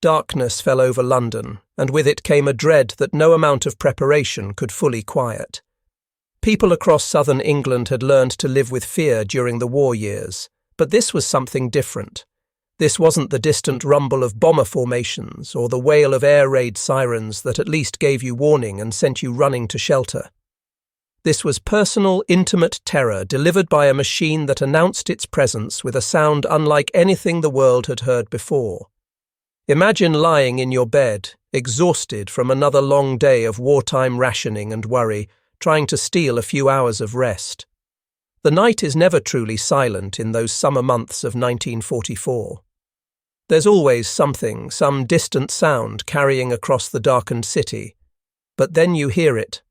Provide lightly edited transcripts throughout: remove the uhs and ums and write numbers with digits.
Darkness fell over London, and with it came a dread that no amount of preparation could fully quiet. People across southern England had learned to live with fear during the war years, but this was something different. This wasn't the distant rumble of bomber formations or the wail of air raid sirens that at least gave you warning and sent you running to shelter. This was personal, intimate terror delivered by a machine that announced its presence with a sound unlike anything the world had heard before. Imagine lying in your bed, exhausted from another long day of wartime rationing and worry, trying to steal a few hours of rest. The night is never truly silent in those summer months of 1944. There's always something, some distant sound carrying across the darkened city, but then you hear it.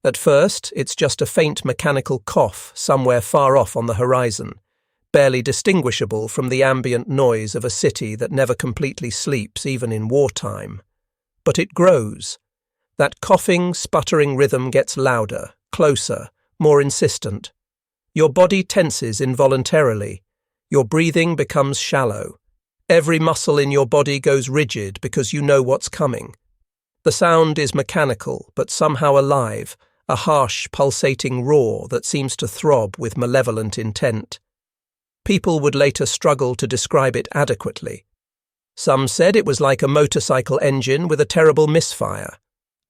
At first, it's just a faint mechanical cough somewhere far off on the horizon, barely distinguishable from the ambient noise of a city that never completely sleeps even in wartime. But it grows. That coughing, sputtering rhythm gets louder, closer, more insistent. Your body tenses involuntarily. Your breathing becomes shallow. Every muscle in your body goes rigid because you know what's coming. The sound is mechanical, but somehow alive, a harsh, pulsating roar that seems to throb with malevolent intent. People would later struggle to describe it adequately. Some said it was like a motorcycle engine with a terrible misfire.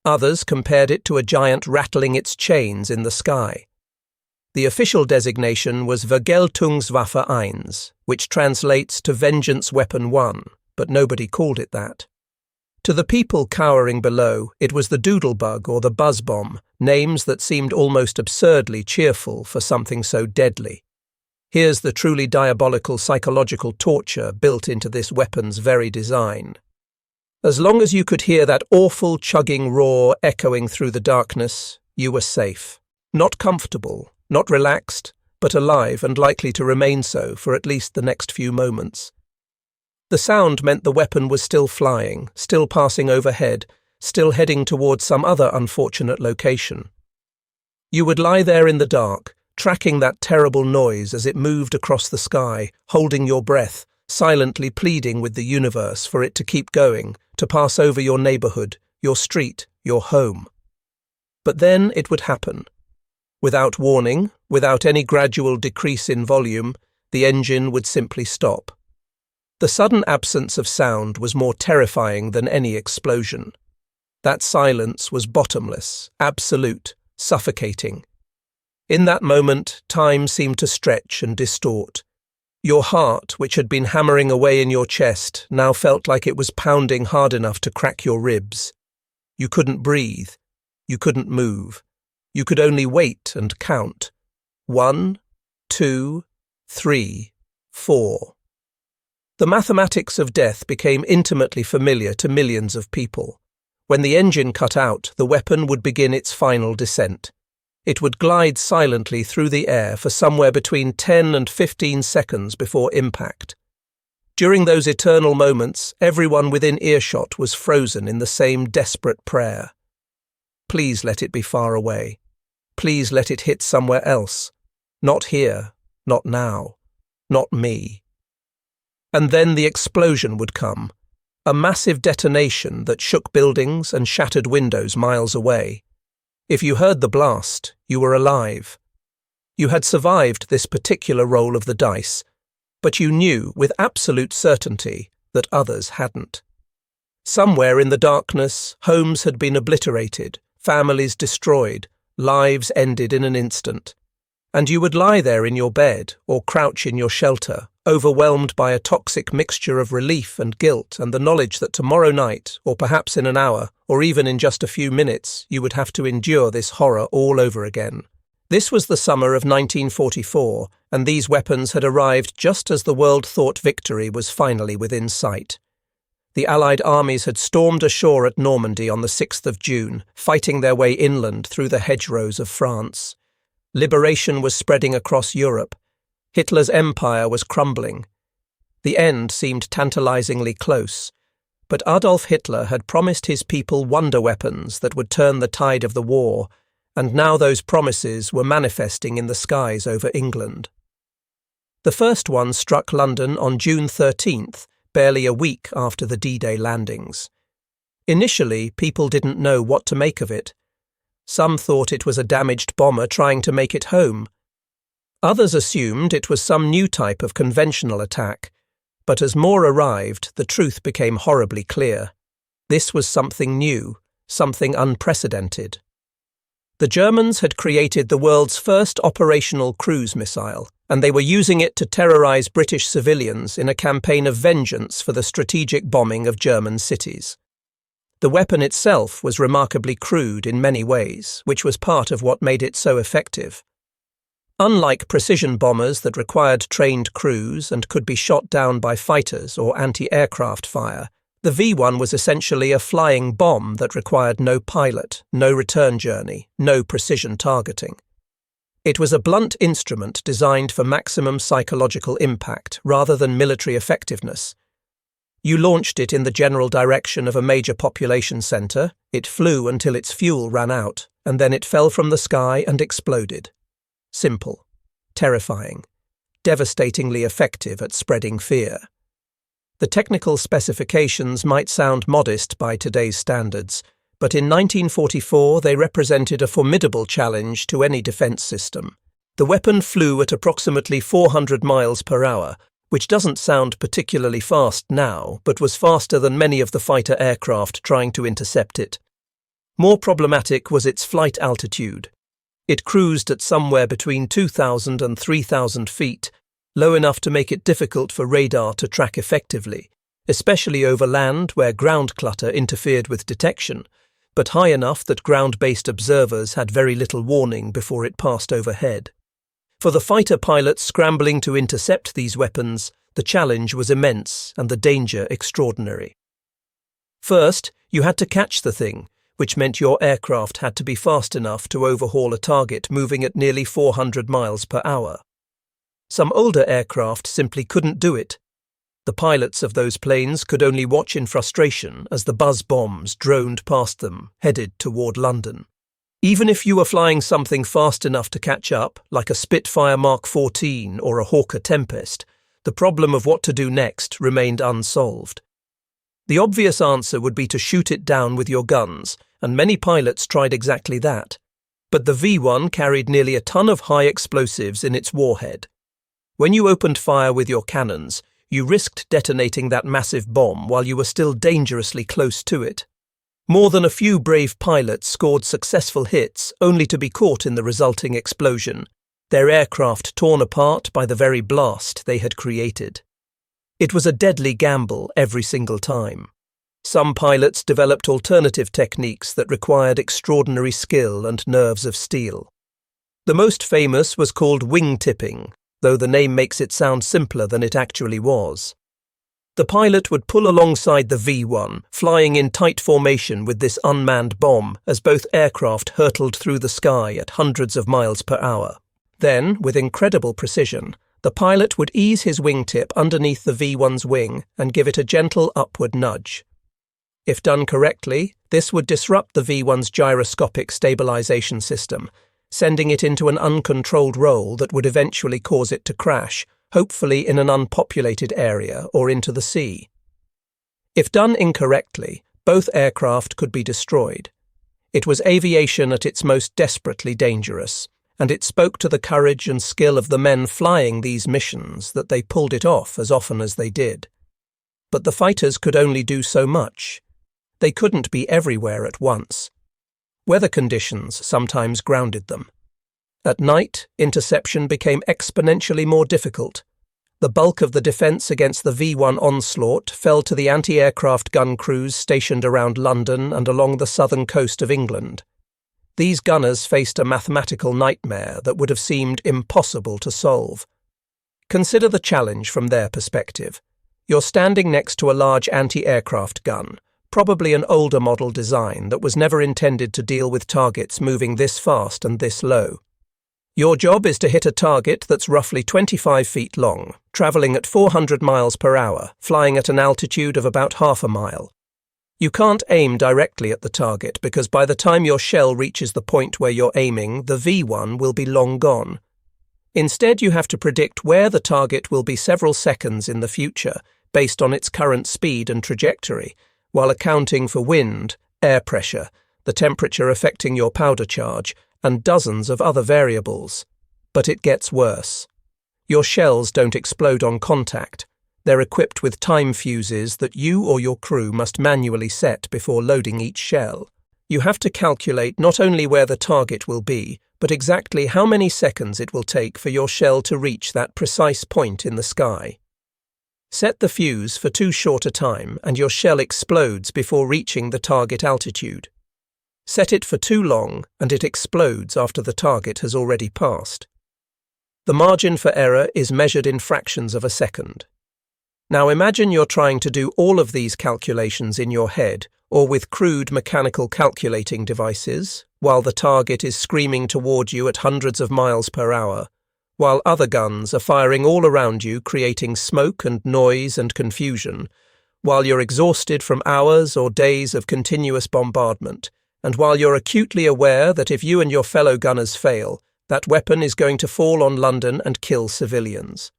Others compared it to a giant rattling its chains in the sky. The official designation was Vergeltungswaffe 1, which translates to Vengeance Weapon 1, but nobody called it that. To the people cowering below, it was the doodlebug or the buzz bomb, names that seemed almost absurdly cheerful for something so deadly. Here's the truly diabolical psychological torture built into this weapon's very design. As long as you could hear that awful chugging roar echoing through the darkness, you were safe. Not comfortable, not relaxed, but alive and likely to remain so for at least the next few moments. The sound meant the weapon was still flying, still passing overhead, still heading towards some other unfortunate location. You would lie there in the dark, tracking that terrible noise as it moved across the sky, holding your breath, silently pleading with the universe for it to keep going, to pass over your neighborhood, your street, your home. But then it would happen. Without warning, without any gradual decrease in volume, the engine would simply stop. The sudden absence of sound was more terrifying than any explosion. That silence was bottomless, absolute, suffocating. In that moment, time seemed to stretch and distort. Your heart, which had been hammering away in your chest, now felt like it was pounding hard enough to crack your ribs. You couldn't breathe. You couldn't move. You could only wait and count. 1, 2, 3, 4. The mathematics of death became intimately familiar to millions of people. When the engine cut out, the weapon would begin its final descent. It would glide silently through the air for somewhere between 10 and 15 seconds before impact. During those eternal moments, everyone within earshot was frozen in the same desperate prayer. Please let it be far away. Please let it hit somewhere else. Not here, not now, not me. And then the explosion would come, a massive detonation that shook buildings and shattered windows miles away. If you heard the blast, you were alive. You had survived this particular roll of the dice, but you knew with absolute certainty that others hadn't. Somewhere in the darkness, homes had been obliterated, families destroyed, lives ended in an instant. And you would lie there in your bed or crouch in your shelter, overwhelmed by a toxic mixture of relief and guilt and the knowledge that tomorrow night, or perhaps in an hour, or even in just a few minutes, you would have to endure this horror all over again. This was the summer of 1944, and these weapons had arrived just as the world thought victory was finally within sight. The Allied armies had stormed ashore at Normandy on the 6th of June, fighting their way inland through the hedgerows of France. Liberation was spreading across Europe. Hitler's empire was crumbling. The end seemed tantalizingly close, but Adolf Hitler had promised his people wonder weapons that would turn the tide of the war, and now those promises were manifesting in the skies over England. The first one struck London on June 13th, barely a week after the D-Day landings. Initially, people didn't know what to make of it. Some thought it was a damaged bomber trying to make it home. Others assumed it was some new type of conventional attack, but as more arrived, the truth became horribly clear. This was something new, something unprecedented. The Germans had created the world's first operational cruise missile, and they were using it to terrorize British civilians in a campaign of vengeance for the strategic bombing of German cities. The weapon itself was remarkably crude in many ways, which was part of what made it so effective. Unlike precision bombers that required trained crews and could be shot down by fighters or anti-aircraft fire, the V-1 was essentially a flying bomb that required no pilot, no return journey, no precision targeting. It was a blunt instrument designed for maximum psychological impact rather than military effectiveness. You launched it in the general direction of a major population center, it flew until its fuel ran out, and then it fell from the sky and exploded. Simple, terrifying, devastatingly effective at spreading fear. The technical specifications might sound modest by today's standards, but in 1944 they represented a formidable challenge to any defense system. The weapon flew at approximately 400 miles per hour, which doesn't sound particularly fast now, but was faster than many of the fighter aircraft trying to intercept it. More problematic was its flight altitude. It cruised at somewhere between 2,000 and 3,000 feet, low enough to make it difficult for radar to track effectively, especially over land where ground clutter interfered with detection, but high enough that ground-based observers had very little warning before it passed overhead. For the fighter pilots scrambling to intercept these weapons, the challenge was immense and the danger extraordinary. First, you had to catch the thing, which meant your aircraft had to be fast enough to overhaul a target moving at nearly 400 miles per hour. Some older aircraft simply couldn't do it. The pilots of those planes could only watch in frustration as the buzz bombs droned past them, headed toward London. Even if you were flying something fast enough to catch up, like a Spitfire Mark 14 or a Hawker Tempest, the problem of what to do next remained unsolved. The obvious answer would be to shoot it down with your guns, and many pilots tried exactly that. But the V-1 carried nearly a ton of high explosives in its warhead. When you opened fire with your cannons, you risked detonating that massive bomb while you were still dangerously close to it. More than a few brave pilots scored successful hits only to be caught in the resulting explosion, their aircraft torn apart by the very blast they had created. It was a deadly gamble every single time. Some pilots developed alternative techniques that required extraordinary skill and nerves of steel. The most famous was called wing tipping, though the name makes it sound simpler than it actually was. The pilot would pull alongside the V-1, flying in tight formation with this unmanned bomb as both aircraft hurtled through the sky at hundreds of miles per hour. Then, with incredible precision, the pilot would ease his wingtip underneath the V-1's wing and give it a gentle upward nudge. If done correctly, this would disrupt the V-1's gyroscopic stabilization system, sending it into an uncontrolled roll that would eventually cause it to crash, hopefully in an unpopulated area or into the sea. If done incorrectly, both aircraft could be destroyed. It was aviation at its most desperately dangerous, and it spoke to the courage and skill of the men flying these missions that they pulled it off as often as they did. But the fighters could only do so much. They couldn't be everywhere at once. Weather conditions sometimes grounded them. At night, interception became exponentially more difficult. The bulk of the defence against the V-1 onslaught fell to the anti-aircraft gun crews stationed around London and along the southern coast of England. These gunners faced a mathematical nightmare that would have seemed impossible to solve. Consider the challenge from their perspective. You're standing next to a large anti-aircraft gun, probably an older model design that was never intended to deal with targets moving this fast and this low. Your job is to hit a target that's roughly 25 feet long, travelling at 400 miles per hour, flying at an altitude of about half a mile. You can't aim directly at the target because by the time your shell reaches the point where you're aiming, the V-1 will be long gone. Instead, you have to predict where the target will be several seconds in the future, based on its current speed and trajectory, while accounting for wind, air pressure, the temperature affecting your powder charge, and dozens of other variables. But it gets worse. Your shells don't explode on contact. They're equipped with time fuses that you or your crew must manually set before loading each shell. You have to calculate not only where the target will be, but exactly how many seconds it will take for your shell to reach that precise point in the sky. Set the fuse for too short a time and your shell explodes before reaching the target altitude. Set it for too long and it explodes after the target has already passed. The margin for error is measured in fractions of a second. Now imagine you're trying to do all of these calculations in your head or with crude mechanical calculating devices, while the target is screaming toward you at hundreds of miles per hour, while other guns are firing all around you, creating smoke and noise and confusion, while you're exhausted from hours or days of continuous bombardment, and while you're acutely aware that if you and your fellow gunners fail, that weapon is going to fall on London and kill civilians.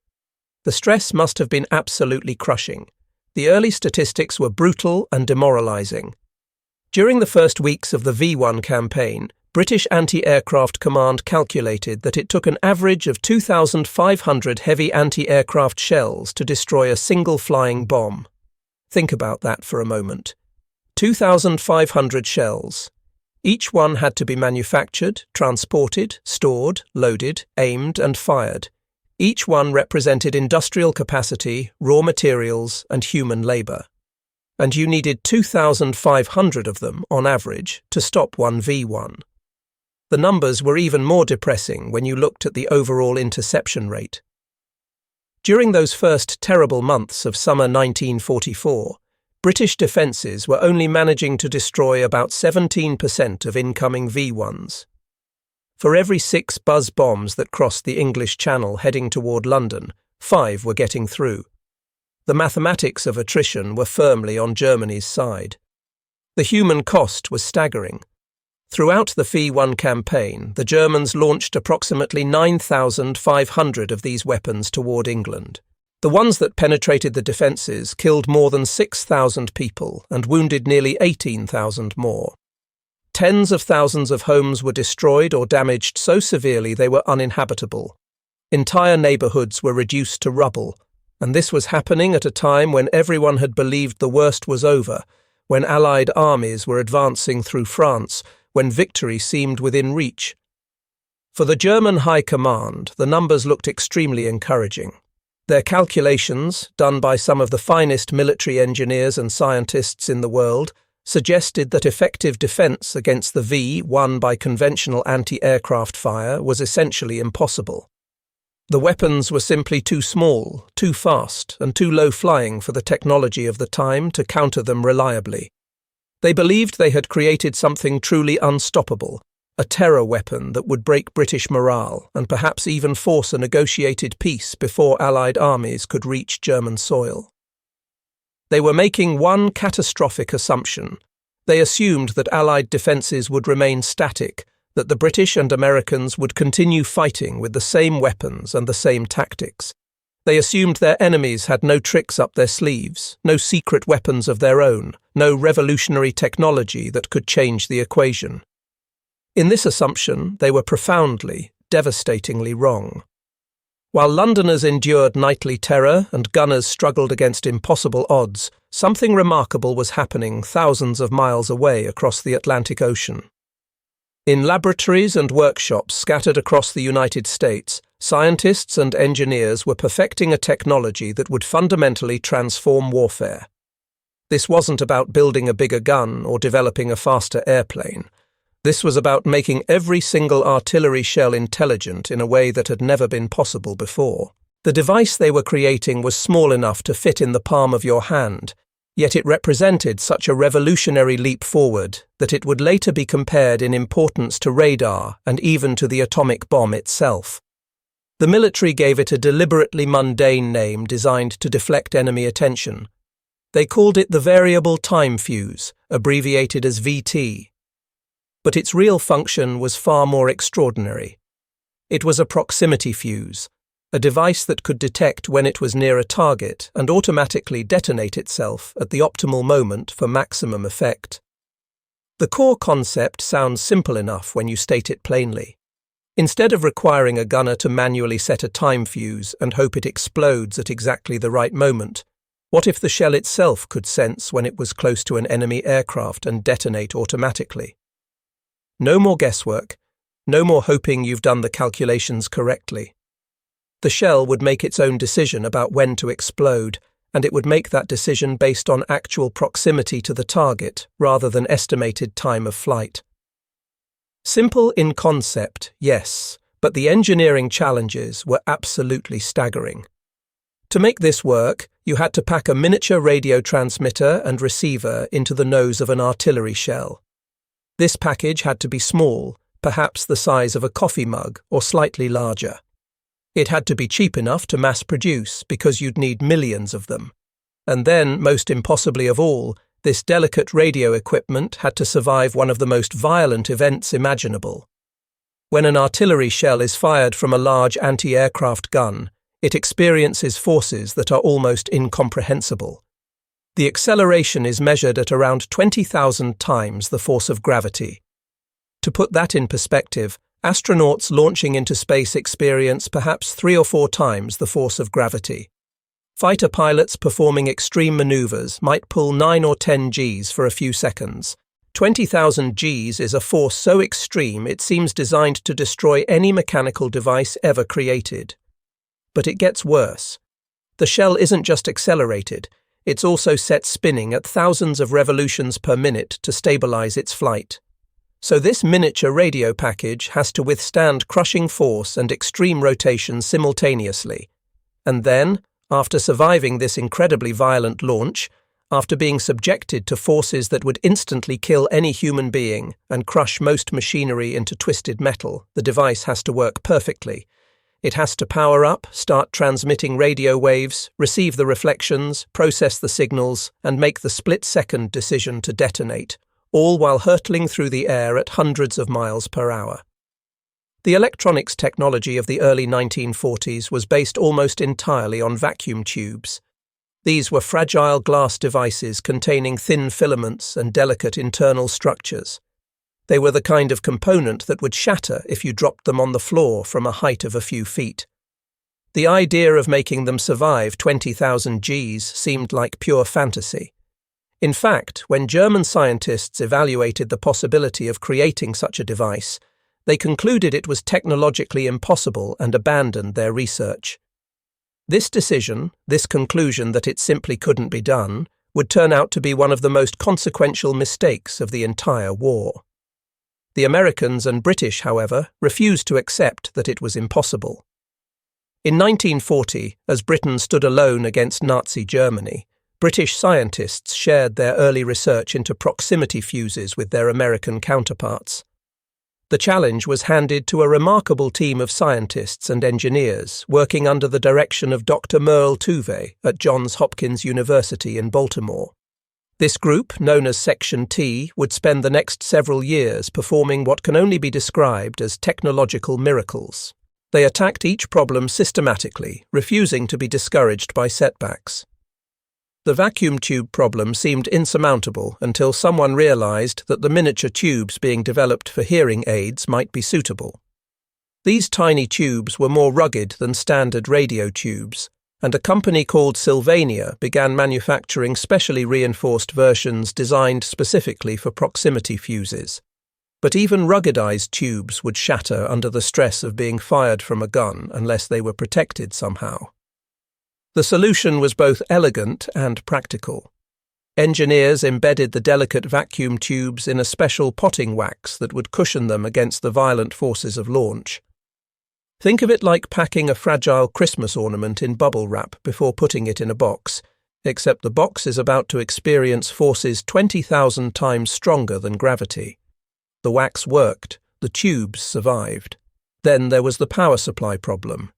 The stress must have been absolutely crushing. The early statistics were brutal and demoralizing. During the first weeks of the V1 campaign, British Anti-Aircraft Command calculated that it took an average of 2,500 heavy anti-aircraft shells to destroy a single flying bomb. Think about that for a moment. 2,500 shells. Each one had to be manufactured, transported, stored, loaded, aimed and fired. Each one represented industrial capacity, raw materials, and human labour. And you needed 2,500 of them, on average, to stop one V1. The numbers were even more depressing when you looked at the overall interception rate. During those first terrible months of summer 1944, British defences were only managing to destroy about 17% of incoming V1s. For every 6 buzz bombs that crossed the English Channel heading toward London, 5 were getting through. The mathematics of attrition were firmly on Germany's side. The human cost was staggering. Throughout the V1 campaign, the Germans launched approximately 9,500 of these weapons toward England. The ones that penetrated the defences killed more than 6,000 people and wounded nearly 18,000 more. Tens of thousands of homes were destroyed or damaged so severely they were uninhabitable. Entire neighbourhoods were reduced to rubble, and this was happening at a time when everyone had believed the worst was over, when Allied armies were advancing through France, when victory seemed within reach. For the German High Command, the numbers looked extremely encouraging. Their calculations, done by some of the finest military engineers and scientists in the world, suggested that effective defence against the V won by conventional anti-aircraft fire was essentially impossible. The weapons were simply too small, too fast, and too low-flying for the technology of the time to counter them reliably. They believed they had created something truly unstoppable, a terror weapon that would break British morale and perhaps even force a negotiated peace before Allied armies could reach German soil. They were making one catastrophic assumption. They assumed that Allied defences would remain static, that the British and Americans would continue fighting with the same weapons and the same tactics. They assumed their enemies had no tricks up their sleeves, no secret weapons of their own, no revolutionary technology that could change the equation. In this assumption, they were profoundly, devastatingly wrong. While Londoners endured nightly terror and gunners struggled against impossible odds, something remarkable was happening thousands of miles away across the Atlantic Ocean. In laboratories and workshops scattered across the United States, scientists and engineers were perfecting a technology that would fundamentally transform warfare. This wasn't about building a bigger gun or developing a faster airplane. This was about making every single artillery shell intelligent in a way that had never been possible before. The device they were creating was small enough to fit in the palm of your hand, yet it represented such a revolutionary leap forward that it would later be compared in importance to radar and even to the atomic bomb itself. The military gave it a deliberately mundane name designed to deflect enemy attention. They called it the Variable Time Fuse, abbreviated as VT. But its real function was far more extraordinary. It was a proximity fuse. a device that could detect when it was near a target and automatically detonate itself at the optimal moment for maximum effect. The core concept sounds simple enough when you state it plainly. Instead of requiring a gunner to manually set a time fuse and hope it explodes at exactly the right moment, what if the shell itself could sense when it was close to an enemy aircraft and detonate automatically? No more guesswork, no more hoping you've done the calculations correctly. The shell would make its own decision about when to explode, and it would make that decision based on actual proximity to the target rather than estimated time of flight. Simple in concept, yes, but the engineering challenges were absolutely staggering. To make this work, you had to pack a miniature radio transmitter and receiver into the nose of an artillery shell. This package had to be small, perhaps the size of a coffee mug or slightly larger. It had to be cheap enough to mass produce because you'd need millions of them. And then, most impossibly of all, this delicate radio equipment had to survive one of the most violent events imaginable. When an artillery shell is fired from a large anti-aircraft gun, it experiences forces that are almost incomprehensible. The acceleration is measured at around 20,000 times the force of gravity. To put that in perspective, astronauts launching into space experience perhaps 3 or 4 times the force of gravity. Fighter pilots performing extreme maneuvers might pull 9 or 10 Gs for a few seconds. 20,000 Gs is a force so extreme it seems designed to destroy any mechanical device ever created. But it gets worse. The shell isn't just accelerated, it's also set spinning at thousands of revolutions per minute to stabilize its flight. So this miniature radio package has to withstand crushing force and extreme rotation simultaneously. And then, after surviving this incredibly violent launch, after being subjected to forces that would instantly kill any human being and crush most machinery into twisted metal, the device has to work perfectly. It has to power up, start transmitting radio waves, receive the reflections, process the signals, and make the split-second decision to detonate, all while hurtling through the air at hundreds of miles per hour. The electronics technology of the early 1940s was based almost entirely on vacuum tubes. These were fragile glass devices containing thin filaments and delicate internal structures. They were the kind of component that would shatter if you dropped them on the floor from a height of a few feet. The idea of making them survive 20,000 Gs seemed like pure fantasy. In fact, when German scientists evaluated the possibility of creating such a device, they concluded it was technologically impossible and abandoned their research. This decision, this conclusion that it simply couldn't be done, would turn out to be one of the most consequential mistakes of the entire war. The Americans and British, however, refused to accept that it was impossible. In 1940, as Britain stood alone against Nazi Germany, British scientists shared their early research into proximity fuses with their American counterparts. The challenge was handed to a remarkable team of scientists and engineers working under the direction of Dr. Merle Tuve at Johns Hopkins University in Baltimore. This group, known as Section T, would spend the next several years performing what can only be described as technological miracles. They attacked each problem systematically, refusing to be discouraged by setbacks. The vacuum tube problem seemed insurmountable until someone realized that the miniature tubes being developed for hearing aids might be suitable. These tiny tubes were more rugged than standard radio tubes, and a company called Sylvania began manufacturing specially reinforced versions designed specifically for proximity fuses. But even ruggedized tubes would shatter under the stress of being fired from a gun unless they were protected somehow. The solution was both elegant and practical. Engineers embedded the delicate vacuum tubes in a special potting wax that would cushion them against the violent forces of launch. Think of it like packing a fragile Christmas ornament in bubble wrap before putting it in a box, except the box is about to experience forces 20,000 times stronger than gravity. The wax worked, the tubes survived. Then there was the power supply problem.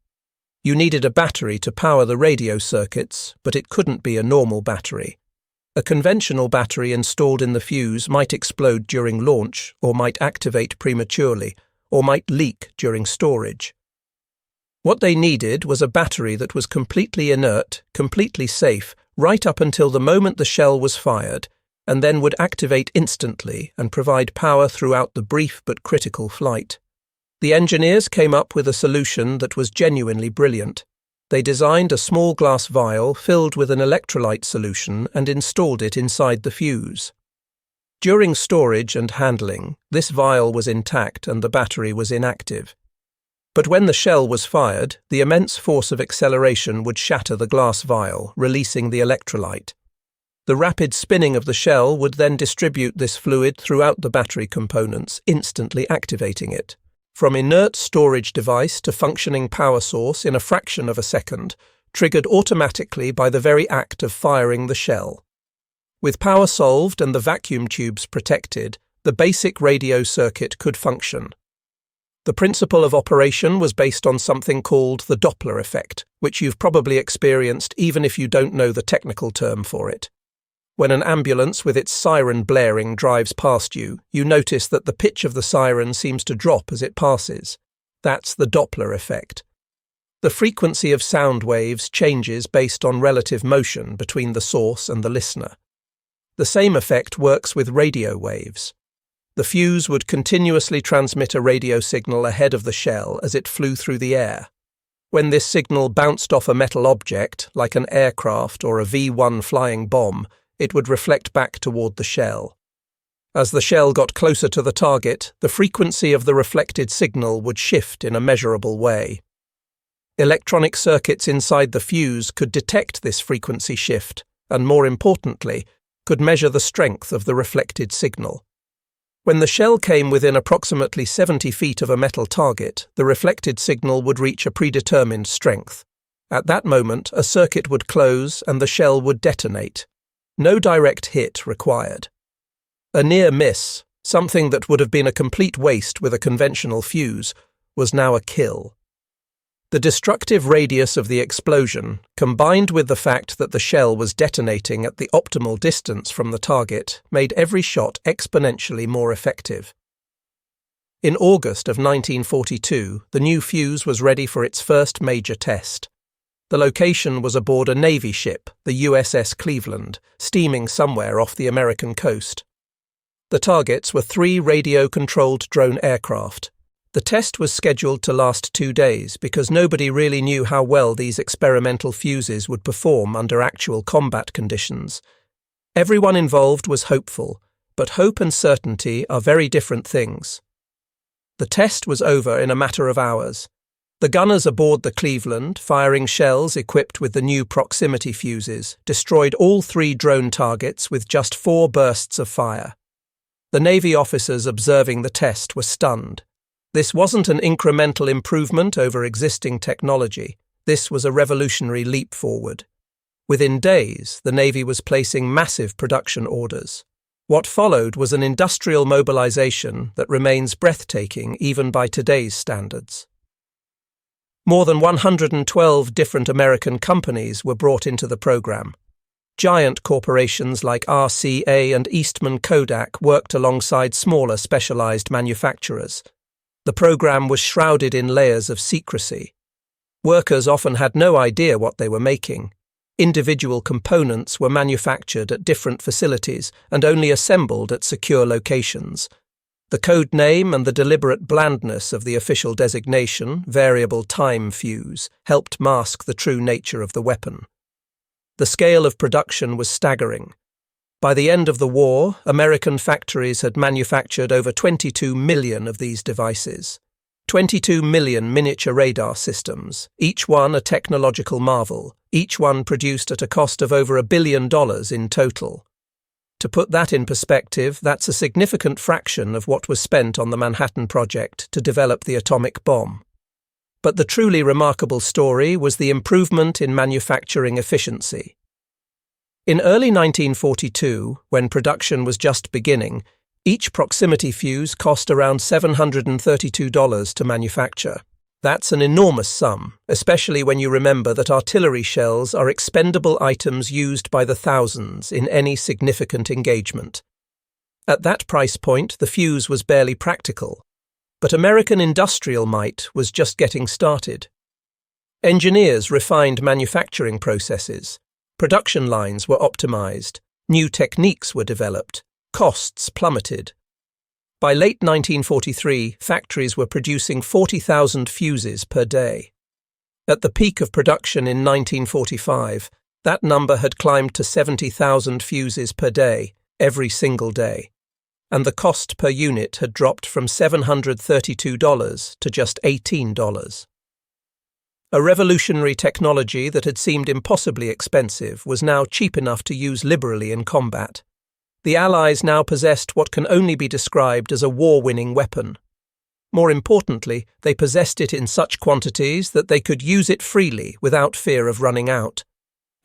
You needed a battery to power the radio circuits, but it couldn't be a normal battery. A conventional battery installed in the fuse might explode during launch, or might activate prematurely, or might leak during storage. What they needed was a battery that was completely inert, completely safe, right up until the moment the shell was fired, and then would activate instantly and provide power throughout the brief but critical flight. The engineers came up with a solution that was genuinely brilliant. They designed a small glass vial filled with an electrolyte solution and installed it inside the fuse. During storage and handling, this vial was intact and the battery was inactive. But when the shell was fired, the immense force of acceleration would shatter the glass vial, releasing the electrolyte. The rapid spinning of the shell would then distribute this fluid throughout the battery components, instantly activating it. From inert storage device to functioning power source in a fraction of a second, triggered automatically by the very act of firing the shell. With power solved and the vacuum tubes protected, the basic radio circuit could function. The principle of operation was based on something called the Doppler effect, which you've probably experienced even if you don't know the technical term for it. When an ambulance with its siren blaring drives past you, you notice that the pitch of the siren seems to drop as it passes. That's the Doppler effect. The frequency of sound waves changes based on relative motion between the source and the listener. The same effect works with radio waves. The fuse would continuously transmit a radio signal ahead of the shell as it flew through the air. When this signal bounced off a metal object, like an aircraft or a V-1 flying bomb, it would reflect back toward the shell. As the shell got closer to the target, the frequency of the reflected signal would shift in a measurable way. Electronic circuits inside the fuse could detect this frequency shift and, more importantly, could measure the strength of the reflected signal. When the shell came within approximately 70 feet of a metal target, the reflected signal would reach a predetermined strength. At that moment, a circuit would close and the shell would detonate. No direct hit required. A near miss, something that would have been a complete waste with a conventional fuse, was now a kill. The destructive radius of the explosion, combined with the fact that the shell was detonating at the optimal distance from the target, made every shot exponentially more effective. In August of 1942, the new fuse was ready for its first major test. The location was aboard a Navy ship, the USS Cleveland, steaming somewhere off the American coast. The targets were 3 radio-controlled drone aircraft. The test was scheduled to last 2 days because nobody really knew how well these experimental fuses would perform under actual combat conditions. Everyone involved was hopeful, but hope and certainty are very different things. The test was over in a matter of hours. The gunners aboard the Cleveland, firing shells equipped with the new proximity fuses, destroyed all 3 drone targets with just 4 bursts of fire. The Navy officers observing the test were stunned. This wasn't an incremental improvement over existing technology. This was a revolutionary leap forward. Within days, the Navy was placing massive production orders. What followed was an industrial mobilization that remains breathtaking even by today's standards. More than 112 different American companies were brought into the program. Giant corporations like RCA and Eastman Kodak worked alongside smaller specialized manufacturers. The program was shrouded in layers of secrecy. Workers often had no idea what they were making. Individual components were manufactured at different facilities and only assembled at secure locations. The code name and the deliberate blandness of the official designation, variable time fuse, helped mask the true nature of the weapon. The scale of production was staggering. By the end of the war, American factories had manufactured over 22 million of these devices. 22 million miniature radar systems, each one a technological marvel, each one produced at a cost of over $1 billion in total. To put that in perspective, that's a significant fraction of what was spent on the Manhattan Project to develop the atomic bomb. But the truly remarkable story was the improvement in manufacturing efficiency. In early 1942, when production was just beginning, each proximity fuse cost around $732 to manufacture. That's an enormous sum, especially when you remember that artillery shells are expendable items used by the thousands in any significant engagement. At that price point, the fuse was barely practical. But American industrial might was just getting started. Engineers refined manufacturing processes. Production lines were optimized. New techniques were developed. Costs plummeted. By late 1943, factories were producing 40,000 fuses per day. At the peak of production in 1945, that number had climbed to 70,000 fuses per day, every single day, and the cost per unit had dropped from $732 to just $18. A revolutionary technology that had seemed impossibly expensive was now cheap enough to use liberally in combat. The Allies now possessed what can only be described as a war-winning weapon. More importantly, they possessed it in such quantities that they could use it freely without fear of running out,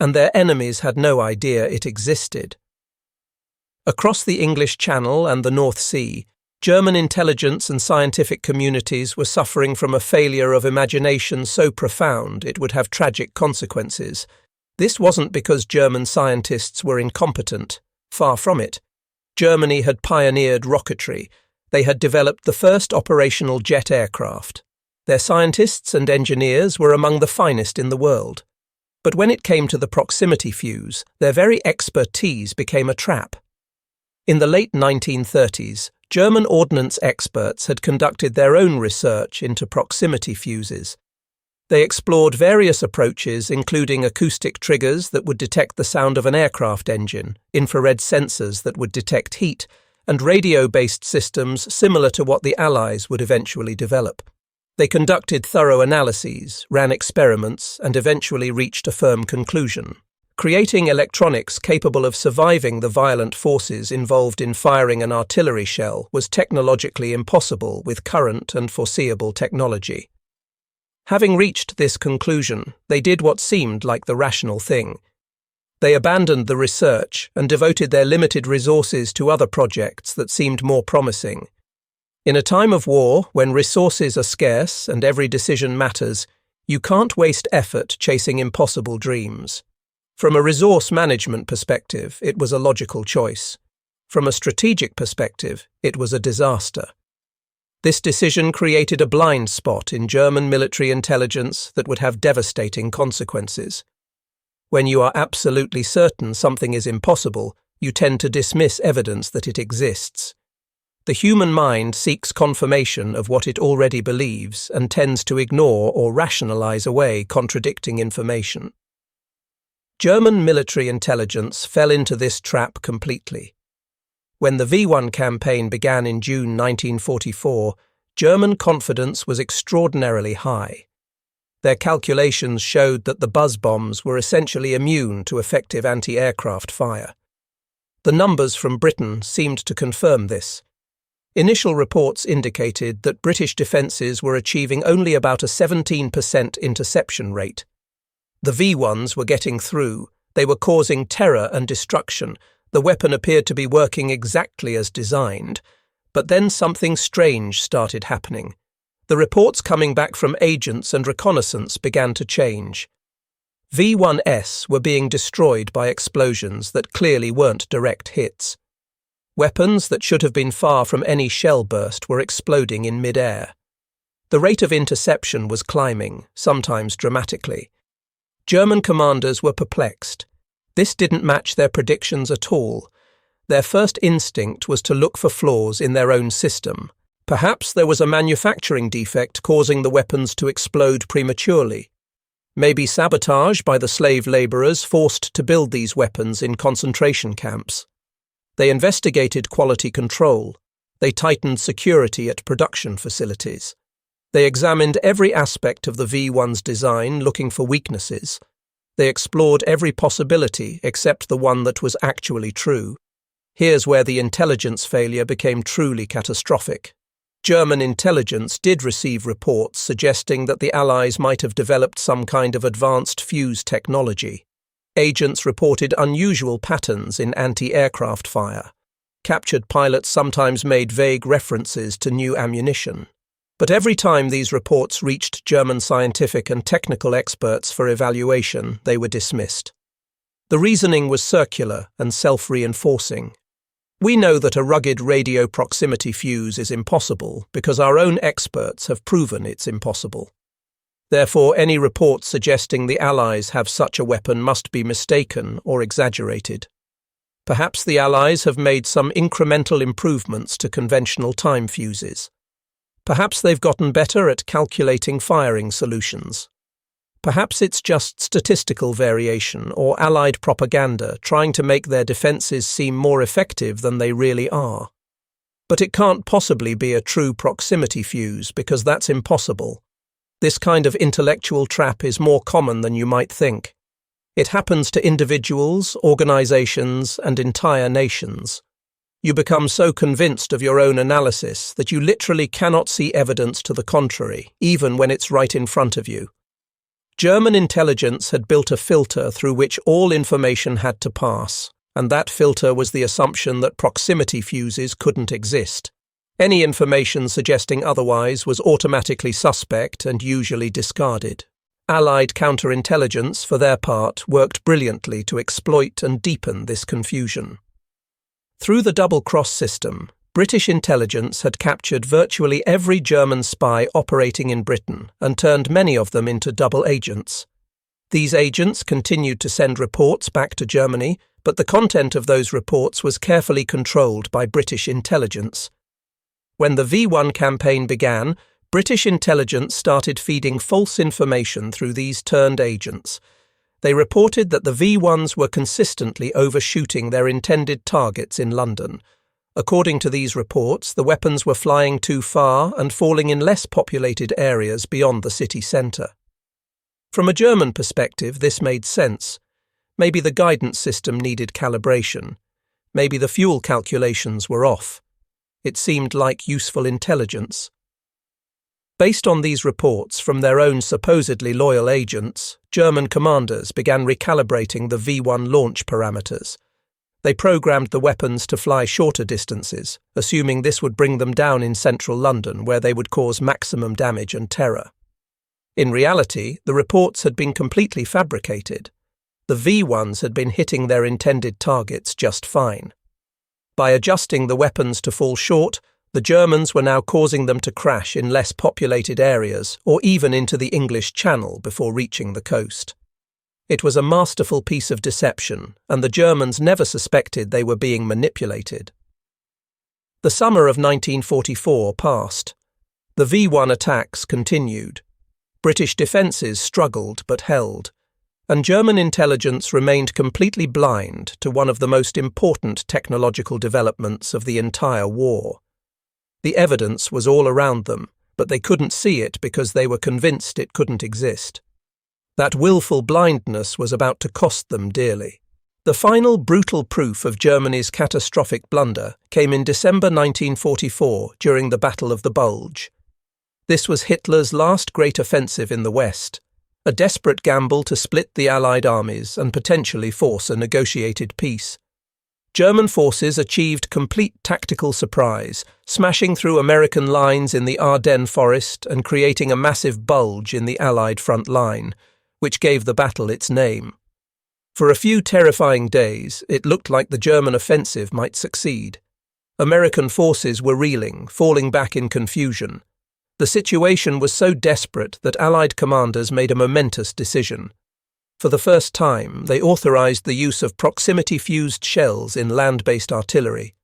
and their enemies had no idea it existed. Across the English Channel and the North Sea, German intelligence and scientific communities were suffering from a failure of imagination so profound it would have tragic consequences. This wasn't because German scientists were incompetent. Far from it. Germany had pioneered rocketry. They had developed the first operational jet aircraft. Their scientists and engineers were among the finest in the world. But when it came to the proximity fuse, their very expertise became a trap. In the late 1930s, German ordnance experts had conducted their own research into proximity fuses. They explored various approaches, including acoustic triggers that would detect the sound of an aircraft engine, infrared sensors that would detect heat, and radio-based systems similar to what the Allies would eventually develop. They conducted thorough analyses, ran experiments, and eventually reached a firm conclusion. Creating electronics capable of surviving the violent forces involved in firing an artillery shell was technologically impossible with current and foreseeable technology. Having reached this conclusion, they did what seemed like the rational thing. They abandoned the research and devoted their limited resources to other projects that seemed more promising. In a time of war, when resources are scarce and every decision matters, you can't waste effort chasing impossible dreams. From a resource management perspective, it was a logical choice. From a strategic perspective, it was a disaster. This decision created a blind spot in German military intelligence that would have devastating consequences. When you are absolutely certain something is impossible, you tend to dismiss evidence that it exists. The human mind seeks confirmation of what it already believes and tends to ignore or rationalize away contradicting information. German military intelligence fell into this trap completely. When the V1 campaign began in June 1944, German confidence was extraordinarily high. Their calculations showed that the buzz bombs were essentially immune to effective anti-aircraft fire. The numbers from Britain seemed to confirm this. Initial reports indicated that British defences were achieving only about a 17% interception rate. The V1s were getting through. They were causing terror and destruction. The weapon appeared to be working exactly as designed. But then something strange started happening. The reports coming back from agents and reconnaissance began to change. V1S were being destroyed by explosions that clearly weren't direct hits. Weapons that should have been far from any shell burst were exploding in mid-air. The rate of interception was climbing, sometimes dramatically. German commanders were perplexed. This didn't match their predictions at all. Their first instinct was to look for flaws in their own system. Perhaps there was a manufacturing defect causing the weapons to explode prematurely. Maybe sabotage by the slave labourers forced to build these weapons in concentration camps. They investigated quality control. They tightened security at production facilities. They examined every aspect of the V1's design, looking for weaknesses. They explored every possibility except the one that was actually true. Here's where the intelligence failure became truly catastrophic. German intelligence did receive reports suggesting that the Allies might have developed some kind of advanced fuse technology. Agents reported unusual patterns in anti-aircraft fire. Captured pilots sometimes made vague references to new ammunition. But every time these reports reached German scientific and technical experts for evaluation, they were dismissed. The reasoning was circular and self-reinforcing. We know that a rugged radio proximity fuse is impossible because our own experts have proven it's impossible. Therefore, any report suggesting the Allies have such a weapon must be mistaken or exaggerated. Perhaps the Allies have made some incremental improvements to conventional time fuses. Perhaps they've gotten better at calculating firing solutions. Perhaps it's just statistical variation or Allied propaganda trying to make their defences seem more effective than they really are. But it can't possibly be a true proximity fuse because that's impossible. This kind of intellectual trap is more common than you might think. It happens to individuals, organizations, and entire nations. You become so convinced of your own analysis that you literally cannot see evidence to the contrary, even when it's right in front of you. German intelligence had built a filter through which all information had to pass, and that filter was the assumption that proximity fuses couldn't exist. Any information suggesting otherwise was automatically suspect and usually discarded. Allied counterintelligence, for their part, worked brilliantly to exploit and deepen this confusion. Through the double-cross system, British intelligence had captured virtually every German spy operating in Britain and turned many of them into double agents. These agents continued to send reports back to Germany, but the content of those reports was carefully controlled by British intelligence. When the V1 campaign began, British intelligence started feeding false information through these turned agents. They reported that the V1s were consistently overshooting their intended targets in London. According to these reports, the weapons were flying too far and falling in less populated areas beyond the city centre. From a German perspective, this made sense. Maybe the guidance system needed calibration. Maybe the fuel calculations were off. It seemed like useful intelligence. Based on these reports from their own supposedly loyal agents, German commanders began recalibrating the V1 launch parameters. They programmed the weapons to fly shorter distances, assuming this would bring them down in central London where they would cause maximum damage and terror. In reality, the reports had been completely fabricated. The V1s had been hitting their intended targets just fine. By adjusting the weapons to fall short, the Germans were now causing them to crash in less populated areas or even into the English Channel before reaching the coast. It was a masterful piece of deception, and the Germans never suspected they were being manipulated. The summer of 1944 passed. The V1 attacks continued. British defences struggled but held, and German intelligence remained completely blind to one of the most important technological developments of the entire war. The evidence was all around them, but they couldn't see it because they were convinced it couldn't exist. That willful blindness was about to cost them dearly. The final brutal proof of Germany's catastrophic blunder came in December 1944 during the Battle of the Bulge. This was Hitler's last great offensive in the West, a desperate gamble to split the Allied armies and potentially force a negotiated peace. German forces achieved complete tactical surprise, smashing through American lines in the Ardennes forest and creating a massive bulge in the Allied front line, which gave the battle its name. For a few terrifying days, it looked like the German offensive might succeed. American forces were reeling, falling back in confusion. The situation was so desperate that Allied commanders made a momentous decision. For the first time, they authorized the use of proximity-fused shells in land-based artillery.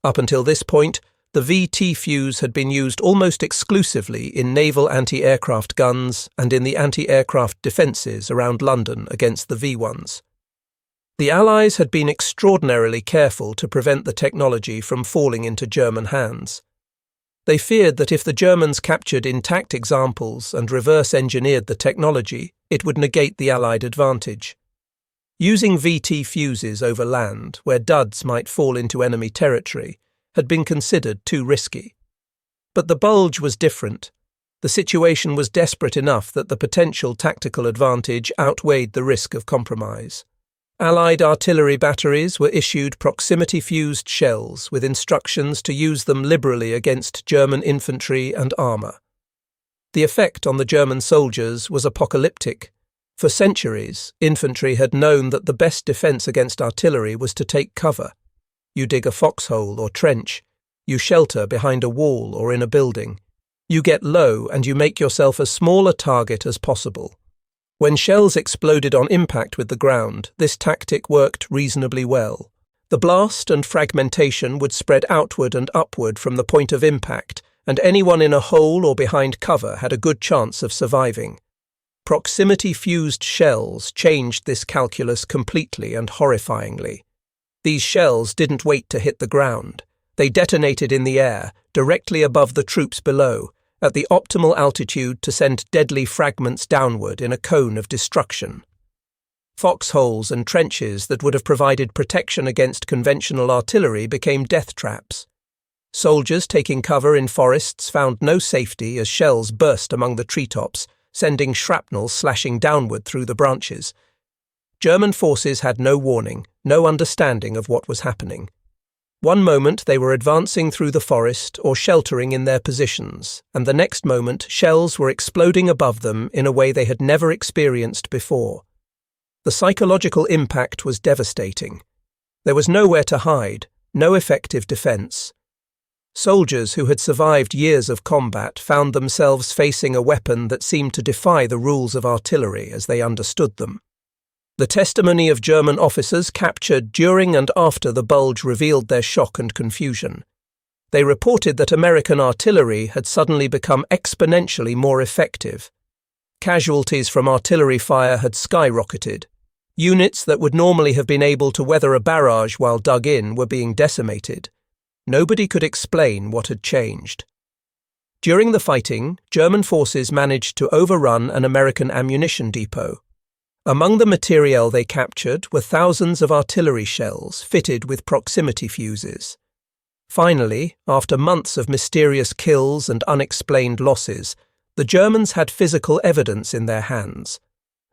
Up until this point, the VT fuse had been used almost exclusively in naval anti-aircraft guns and in the anti-aircraft defences around London against the V1s. The Allies had been extraordinarily careful to prevent the technology from falling into German hands. They feared that if the Germans captured intact examples and reverse-engineered the technology, it would negate the Allied advantage. Using VT fuses over land, where duds might fall into enemy territory, had been considered too risky. But the Bulge was different. The situation was desperate enough that the potential tactical advantage outweighed the risk of compromise. Allied artillery batteries were issued proximity-fused shells with instructions to use them liberally against German infantry and armour. The effect on the German soldiers was apocalyptic. For centuries, infantry had known that the best defence against artillery was to take cover. You dig a foxhole or trench. You shelter behind a wall or in a building. You get low and you make yourself as small a target as possible. When shells exploded on impact with the ground, this tactic worked reasonably well. The blast and fragmentation would spread outward and upward from the point of impact, and anyone in a hole or behind cover had a good chance of surviving. Proximity-fused shells changed this calculus completely and horrifyingly. These shells didn't wait to hit the ground. They detonated in the air, directly above the troops below, at the optimal altitude to send deadly fragments downward in a cone of destruction. Foxholes and trenches that would have provided protection against conventional artillery became death traps. Soldiers taking cover in forests found no safety as shells burst among the treetops, sending shrapnel slashing downward through the branches. German forces had no warning, no understanding of what was happening. One moment they were advancing through the forest or sheltering in their positions, and the next moment shells were exploding above them in a way they had never experienced before. The psychological impact was devastating. There was nowhere to hide, no effective defense. Soldiers who had survived years of combat found themselves facing a weapon that seemed to defy the rules of artillery as they understood them. The testimony of German officers captured during and after the bulge revealed their shock and confusion. They reported that American artillery had suddenly become exponentially more effective. Casualties from artillery fire had skyrocketed. Units that would normally have been able to weather a barrage while dug in were being decimated. Nobody could explain what had changed. During the fighting, German forces managed to overrun an American ammunition depot. Among the materiel they captured were thousands of artillery shells fitted with proximity fuses. Finally, after months of mysterious kills and unexplained losses, the Germans had physical evidence in their hands.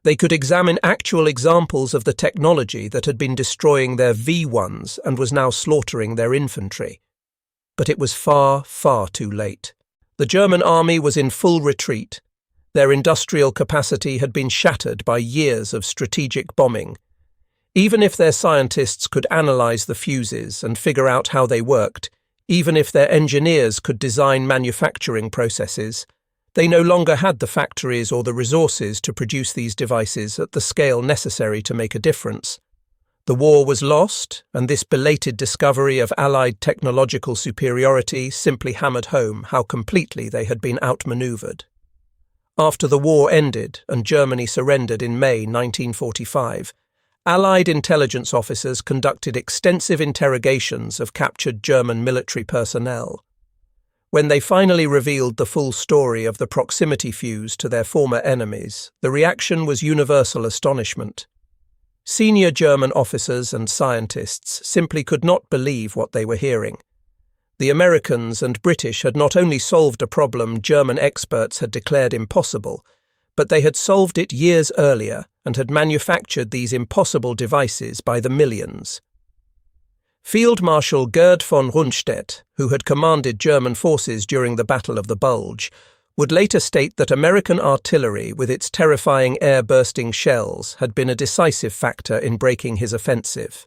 They could examine actual examples of the technology that had been destroying their V1s and was now slaughtering their infantry. But it was far, far too late. The German army was in full retreat. Their industrial capacity had been shattered by years of strategic bombing. Even if their scientists could analyze the fuses and figure out how they worked, even if their engineers could design manufacturing processes, they no longer had the factories or the resources to produce these devices at the scale necessary to make a difference. The war was lost, and this belated discovery of Allied technological superiority simply hammered home how completely they had been outmaneuvered. After the war ended and Germany surrendered in May 1945, Allied intelligence officers conducted extensive interrogations of captured German military personnel. When they finally revealed the full story of the proximity fuse to their former enemies, the reaction was universal astonishment. Senior German officers and scientists simply could not believe what they were hearing. The Americans and British had not only solved a problem German experts had declared impossible, but they had solved it years earlier and had manufactured these impossible devices by the millions. Field Marshal Gerd von Rundstedt, who had commanded German forces during the Battle of the Bulge, would later state that American artillery with its terrifying air-bursting shells had been a decisive factor in breaking his offensive.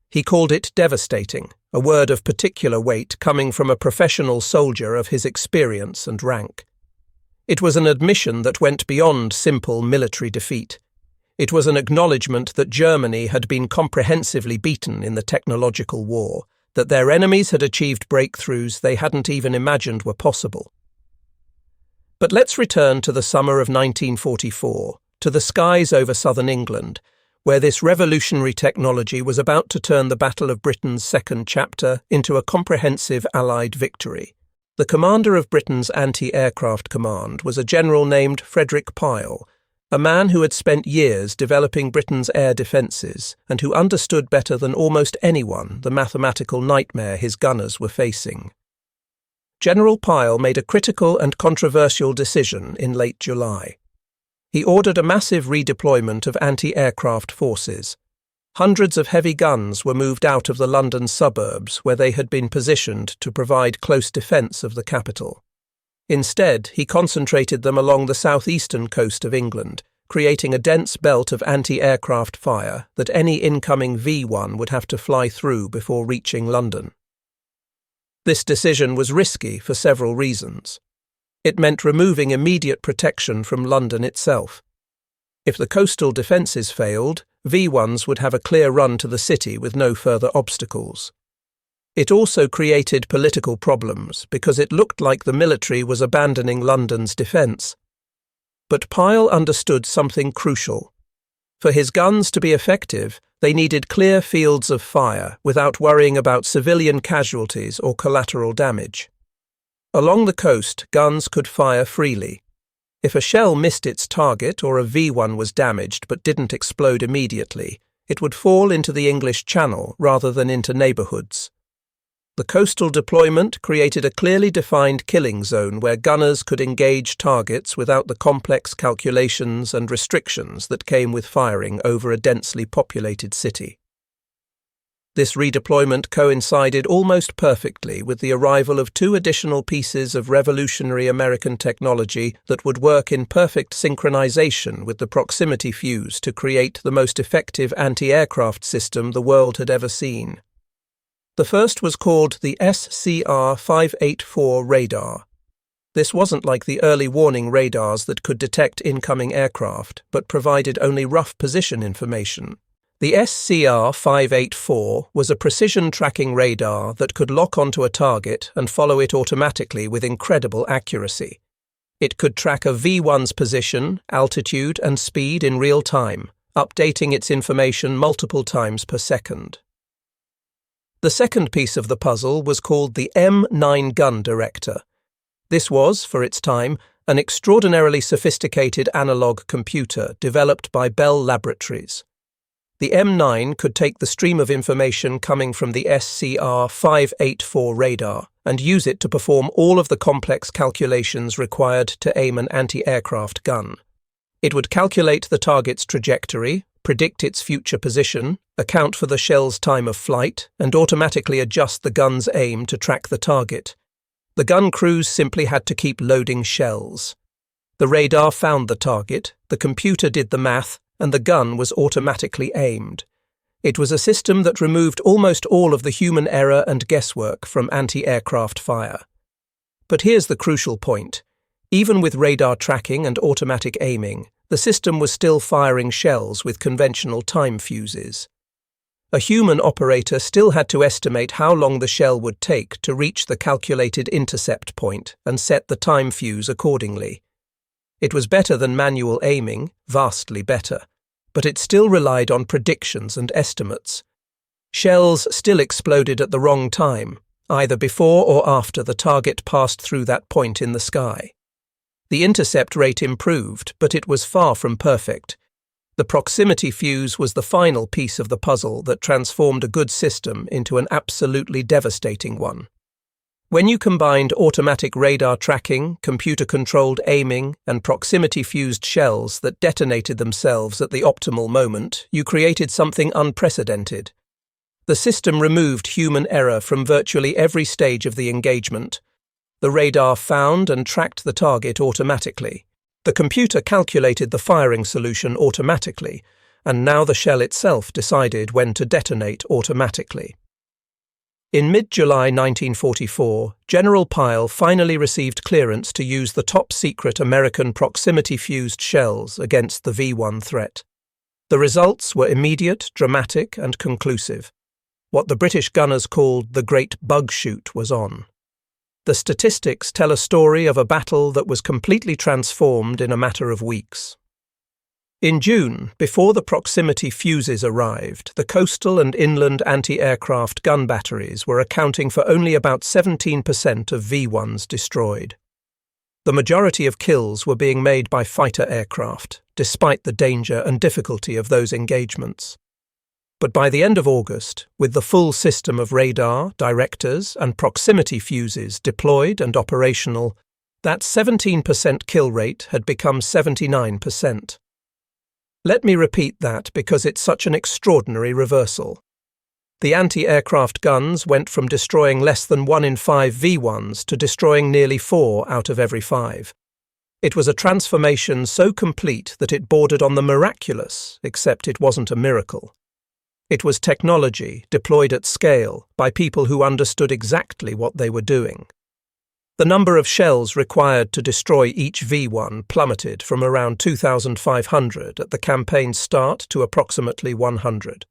He called it devastating, a word of particular weight coming from a professional soldier of his experience and rank. It was an admission that went beyond simple military defeat. It was an acknowledgement that Germany had been comprehensively beaten in the technological war, that their enemies had achieved breakthroughs they hadn't even imagined were possible. But let's return to the summer of 1944, to the skies over southern England, where this revolutionary technology was about to turn the Battle of Britain's second chapter into a comprehensive Allied victory. The commander of Britain's anti-aircraft command was a general named Frederick Pyle, a man who had spent years developing Britain's air defences and who understood better than almost anyone the mathematical nightmare his gunners were facing. General Pyle made a critical and controversial decision in late July. He ordered a massive redeployment of anti-aircraft forces. Hundreds of heavy guns were moved out of the London suburbs where they had been positioned to provide close defence of the capital. Instead, he concentrated them along the southeastern coast of England, creating a dense belt of anti-aircraft fire that any incoming V1 would have to fly through before reaching London. This decision was risky for several reasons. It meant removing immediate protection from London itself. If the coastal defences failed, V1s would have a clear run to the city with no further obstacles. It also created political problems because it looked like the military was abandoning London's defence. But Pyle understood something crucial. For his guns to be effective, they needed clear fields of fire without worrying about civilian casualties or collateral damage. Along the coast, guns could fire freely. If a shell missed its target or a V1 was damaged but didn't explode immediately, it would fall into the English Channel rather than into neighbourhoods. The coastal deployment created a clearly defined killing zone where gunners could engage targets without the complex calculations and restrictions that came with firing over a densely populated city. This redeployment coincided almost perfectly with the arrival of 2 additional pieces of revolutionary American technology that would work in perfect synchronization with the proximity fuse to create the most effective anti-aircraft system the world had ever seen. The first was called the SCR-584 radar. This wasn't like the early warning radars that could detect incoming aircraft, but provided only rough position information. The SCR-584 was a precision tracking radar that could lock onto a target and follow it automatically with incredible accuracy. It could track a V1's position, altitude, and speed in real time, updating its information multiple times per second. The second piece of the puzzle was called the M9 gun director. This was, for its time, an extraordinarily sophisticated analog computer developed by Bell Laboratories. The M9 could take the stream of information coming from the SCR-584 radar and use it to perform all of the complex calculations required to aim an anti-aircraft gun. It would calculate the target's trajectory, predict its future position, account for the shell's time of flight, and automatically adjust the gun's aim to track the target. The gun crews simply had to keep loading shells. The radar found the target, the computer did the math, and the gun was automatically aimed. It was a system that removed almost all of the human error and guesswork from anti-aircraft fire. But here's the crucial point. Even with radar tracking and automatic aiming, the system was still firing shells with conventional time fuses. A human operator still had to estimate how long the shell would take to reach the calculated intercept point and set the time fuse accordingly. It was better than manual aiming, vastly better, but it still relied on predictions and estimates. Shells still exploded at the wrong time, either before or after the target passed through that point in the sky. The intercept rate improved, but it was far from perfect. The proximity fuse was the final piece of the puzzle that transformed a good system into an absolutely devastating one. When you combined automatic radar tracking, computer-controlled aiming, and proximity-fused shells that detonated themselves at the optimal moment, you created something unprecedented. The system removed human error from virtually every stage of the engagement. The radar found and tracked the target automatically. The computer calculated the firing solution automatically, and now the shell itself decided when to detonate automatically. In mid-July 1944, General Pyle finally received clearance to use the top-secret American proximity-fused shells against the V1 threat. The results were immediate, dramatic, and conclusive. What the British gunners called the Great Bug Shoot was on. The statistics tell a story of a battle that was completely transformed in a matter of weeks. In June, before the proximity fuses arrived, the coastal and inland anti-aircraft gun batteries were accounting for only about 17% of V1s destroyed. The majority of kills were being made by fighter aircraft, despite the danger and difficulty of those engagements. But by the end of August, with the full system of radar, directors, and proximity fuses deployed and operational, that 17% kill rate had become 79%. Let me repeat that because it's such an extraordinary reversal. The anti-aircraft guns went from destroying less than 1 in 5 V1s to destroying nearly 4 out of every 5. It was a transformation so complete that it bordered on the miraculous, except it wasn't a miracle. It was technology deployed at scale by people who understood exactly what they were doing. The number of shells required to destroy each V1 plummeted from around 2,500 at the campaign's start to approximately 100.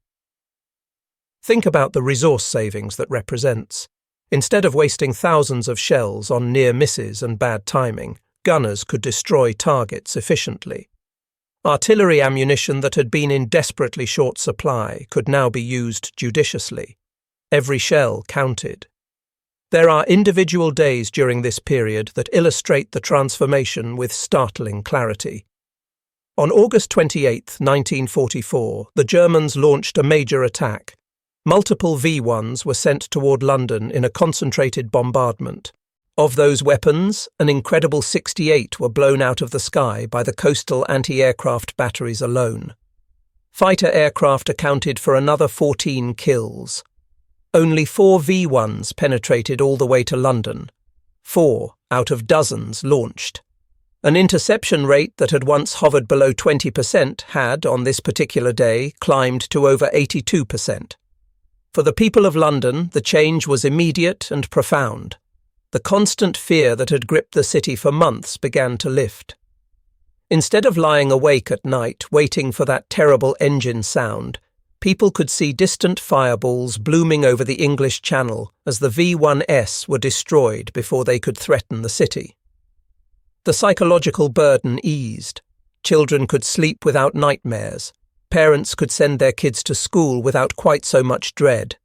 Think about the resource savings that represents. Instead of wasting thousands of shells on near misses and bad timing, gunners could destroy targets efficiently. Artillery ammunition that had been in desperately short supply could now be used judiciously. Every shell counted. There are individual days during this period that illustrate the transformation with startling clarity. On August 28, 1944, the Germans launched a major attack. Multiple V1s were sent toward London in a concentrated bombardment. Of those weapons, an incredible 68 were blown out of the sky by the coastal anti-aircraft batteries alone. Fighter aircraft accounted for another 14 kills. Only 4 V1s penetrated all the way to London. 4 out of dozens launched. An interception rate that had once hovered below 20% had, on this particular day, climbed to over 82%. For the people of London, the change was immediate and profound. The constant fear that had gripped the city for months began to lift. Instead of lying awake at night waiting for that terrible engine sound, people could see distant fireballs blooming over the English Channel as the V1s were destroyed before they could threaten the city. The psychological burden eased. Children could sleep without nightmares. Parents could send their kids to school without quite so much dread.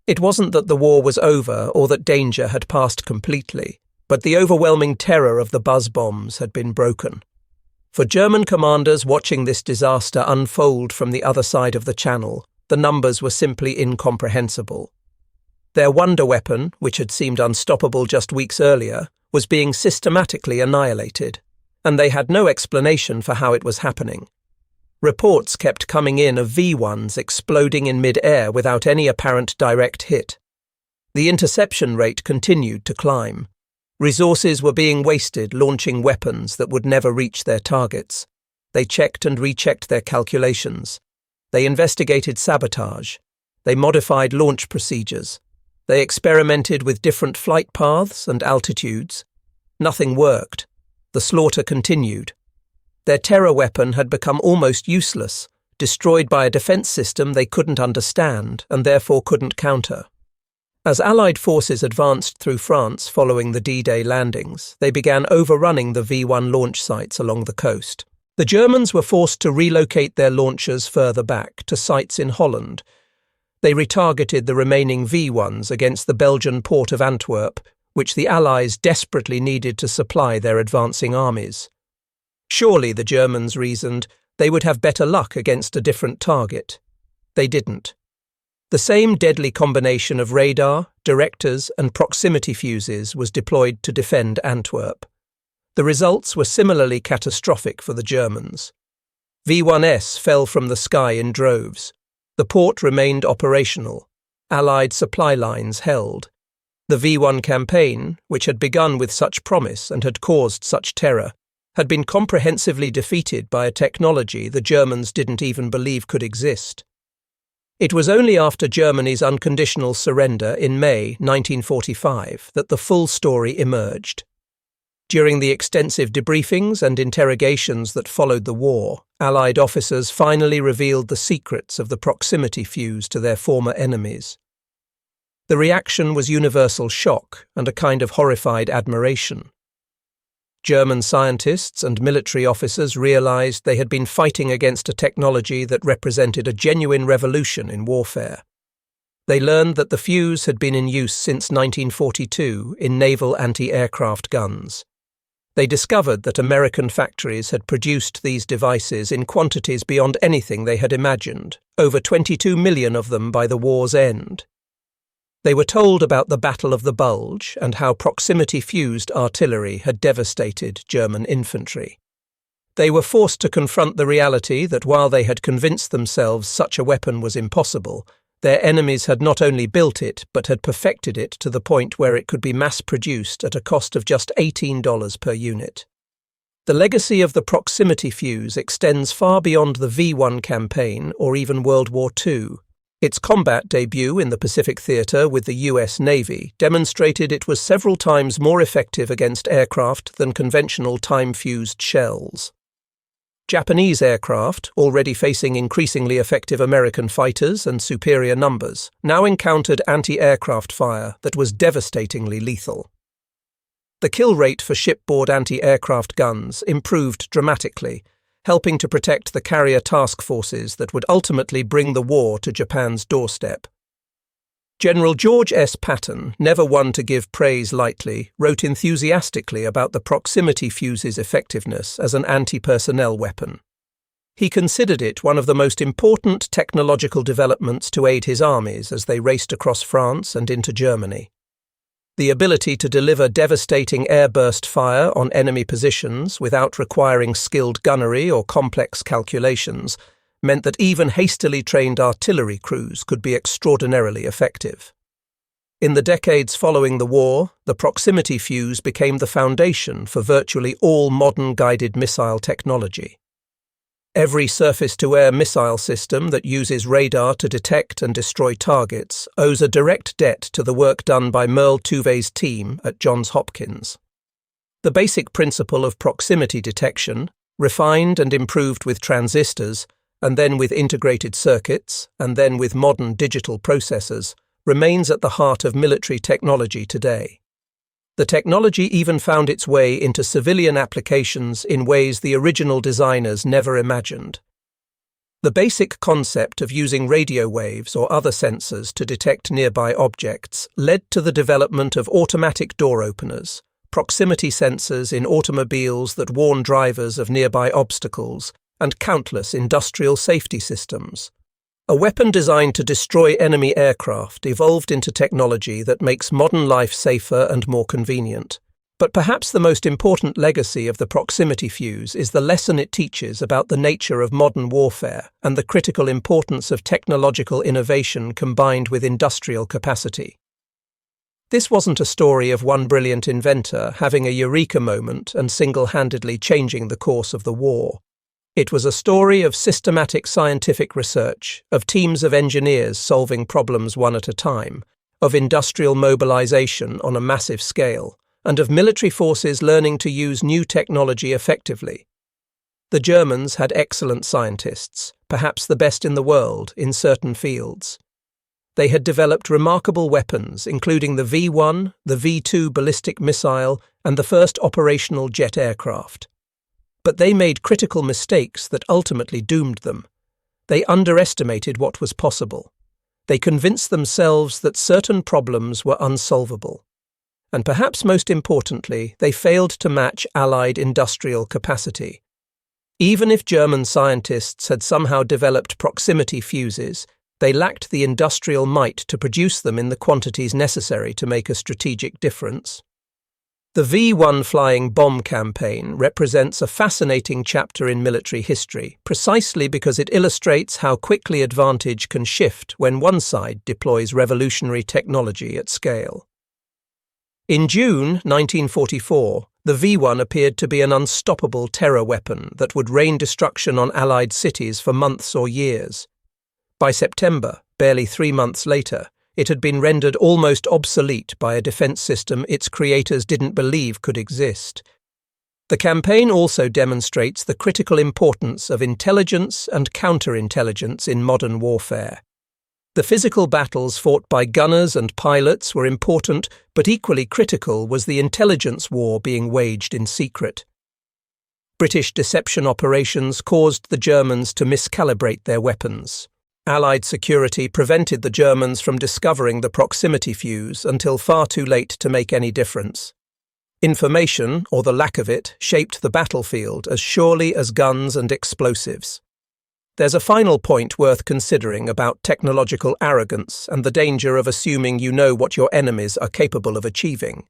It wasn't that the war was over or that danger had passed completely, but the overwhelming terror of the buzz bombs had been broken. For German commanders watching this disaster unfold from the other side of the Channel, the numbers were simply incomprehensible. Their wonder weapon, which had seemed unstoppable just weeks earlier, was being systematically annihilated, and they had no explanation for how it was happening. Reports kept coming in of V1s exploding in mid-air without any apparent direct hit. The interception rate continued to climb. Resources were being wasted launching weapons that would never reach their targets. They checked and rechecked their calculations. They investigated sabotage. They modified launch procedures. They experimented with different flight paths and altitudes. Nothing worked. The slaughter continued. Their terror weapon had become almost useless, destroyed by a defense system they couldn't understand and therefore couldn't counter. As Allied forces advanced through France following the D-Day landings, they began overrunning the V1 launch sites along the coast. The Germans were forced to relocate their launchers further back, to sites in Holland. They retargeted the remaining V1s against the Belgian port of Antwerp, which the Allies desperately needed to supply their advancing armies. Surely, the Germans reasoned, they would have better luck against a different target. They didn't. The same deadly combination of radar, directors, and proximity fuses was deployed to defend Antwerp. The results were similarly catastrophic for the Germans. V1s fell from the sky in droves. The port remained operational. Allied supply lines held. The V1 campaign, which had begun with such promise and had caused such terror, had been comprehensively defeated by a technology the Germans didn't even believe could exist. It was only after Germany's unconditional surrender in May 1945 that the full story emerged. During the extensive debriefings and interrogations that followed the war, Allied officers finally revealed the secrets of the proximity fuse to their former enemies. The reaction was universal shock and a kind of horrified admiration. German scientists and military officers realized they had been fighting against a technology that represented a genuine revolution in warfare. They learned that the fuse had been in use since 1942 in naval anti-aircraft guns. They discovered that American factories had produced these devices in quantities beyond anything they had imagined, over 22 million of them by the war's end. They were told about the Battle of the Bulge and how proximity-fused artillery had devastated German infantry. They were forced to confront the reality that while they had convinced themselves such a weapon was impossible, their enemies had not only built it but had perfected it to the point where it could be mass-produced at a cost of just $18 per unit. The legacy of the proximity fuse extends far beyond the V1 campaign or even World War II. Its combat debut in the Pacific Theater with the US Navy demonstrated it was several times more effective against aircraft than conventional time-fused shells. Japanese aircraft, already facing increasingly effective American fighters and superior numbers, now encountered anti-aircraft fire that was devastatingly lethal. The kill rate for shipboard anti-aircraft guns improved dramatically, helping to protect the carrier task forces that would ultimately bring the war to Japan's doorstep. General George S. Patton, never one to give praise lightly, wrote enthusiastically about the proximity fuse's effectiveness as an anti-personnel weapon. He considered it one of the most important technological developments to aid his armies as they raced across France and into Germany. The ability to deliver devastating airburst fire on enemy positions without requiring skilled gunnery or complex calculations meant that even hastily trained artillery crews could be extraordinarily effective. In the decades following the war, the proximity fuse became the foundation for virtually all modern guided missile technology. Every surface-to-air missile system that uses radar to detect and destroy targets owes a direct debt to the work done by Merle Tuvey's team at Johns Hopkins. The basic principle of proximity detection, refined and improved with transistors, and then with integrated circuits, and then with modern digital processors, remains at the heart of military technology today. The technology even found its way into civilian applications in ways the original designers never imagined. The basic concept of using radio waves or other sensors to detect nearby objects led to the development of automatic door openers, proximity sensors in automobiles that warn drivers of nearby obstacles, and countless industrial safety systems. A weapon designed to destroy enemy aircraft evolved into technology that makes modern life safer and more convenient. But perhaps the most important legacy of the proximity fuse is the lesson it teaches about the nature of modern warfare and the critical importance of technological innovation combined with industrial capacity. This wasn't a story of one brilliant inventor having a eureka moment and single-handedly changing the course of the war. It was a story of systematic scientific research, of teams of engineers solving problems one at a time, of industrial mobilization on a massive scale, and of military forces learning to use new technology effectively. The Germans had excellent scientists, perhaps the best in the world, in certain fields. They had developed remarkable weapons, including the V-1, the V-2 ballistic missile, and the first operational jet aircraft. But they made critical mistakes that ultimately doomed them. They underestimated what was possible. They convinced themselves that certain problems were unsolvable. And perhaps most importantly, they failed to match Allied industrial capacity. Even if German scientists had somehow developed proximity fuses, they lacked the industrial might to produce them in the quantities necessary to make a strategic difference. The V-1 flying bomb campaign represents a fascinating chapter in military history, precisely because it illustrates how quickly advantage can shift when one side deploys revolutionary technology at scale. In June 1944, the V-1 appeared to be an unstoppable terror weapon that would rain destruction on Allied cities for months or years. By September, barely 3 months later, it had been rendered almost obsolete by a defense system its creators didn't believe could exist. The campaign also demonstrates the critical importance of intelligence and counterintelligence in modern warfare. The physical battles fought by gunners and pilots were important, but equally critical was the intelligence war being waged in secret. British deception operations caused the Germans to miscalibrate their weapons. Allied security prevented the Germans from discovering the proximity fuse until far too late to make any difference. Information, or the lack of it, shaped the battlefield as surely as guns and explosives. There's a final point worth considering about technological arrogance and the danger of assuming you know what your enemies are capable of achieving.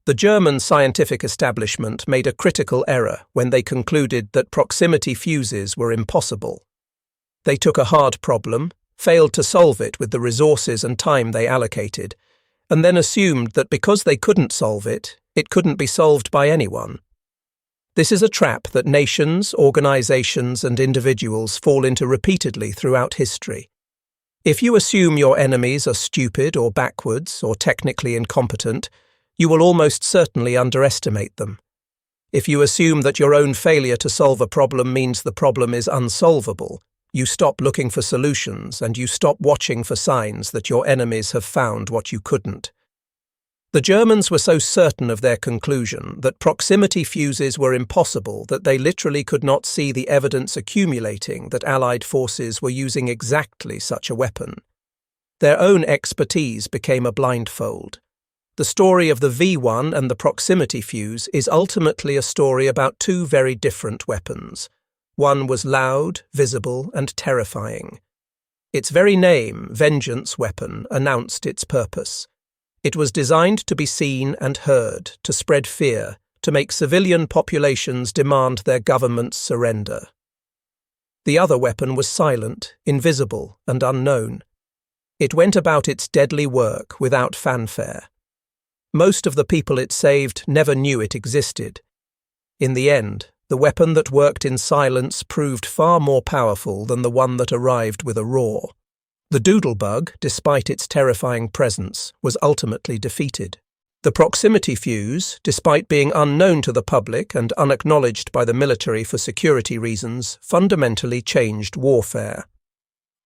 The German scientific establishment made a critical error when they concluded that proximity fuses were impossible. They took a hard problem, failed to solve it with the resources and time they allocated, and then assumed that because they couldn't solve it, it couldn't be solved by anyone. This is a trap that nations, organizations, and individuals fall into repeatedly throughout history. If you assume your enemies are stupid or backwards or technically incompetent, you will almost certainly underestimate them. If you assume that your own failure to solve a problem means the problem is unsolvable, you stop looking for solutions and you stop watching for signs that your enemies have found what you couldn't. The Germans were so certain of their conclusion that proximity fuses were impossible that they literally could not see the evidence accumulating that Allied forces were using exactly such a weapon. Their own expertise became a blindfold. The story of the V1 and the proximity fuse is ultimately a story about two very different weapons. One was loud, visible, and terrifying. Its very name, Vengeance Weapon, announced its purpose. It was designed to be seen and heard, to spread fear, to make civilian populations demand their government's surrender. The other weapon was silent, invisible, and unknown. It went about its deadly work without fanfare. Most of the people it saved never knew it existed. In the end, the weapon that worked in silence proved far more powerful than the one that arrived with a roar. The Doodlebug, despite its terrifying presence, was ultimately defeated. The proximity fuse, despite being unknown to the public and unacknowledged by the military for security reasons, fundamentally changed warfare.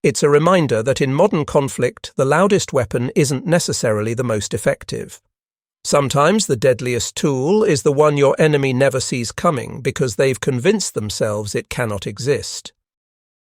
It's a reminder that in modern conflict, the loudest weapon isn't necessarily the most effective. Sometimes the deadliest tool is the one your enemy never sees coming because they've convinced themselves it cannot exist.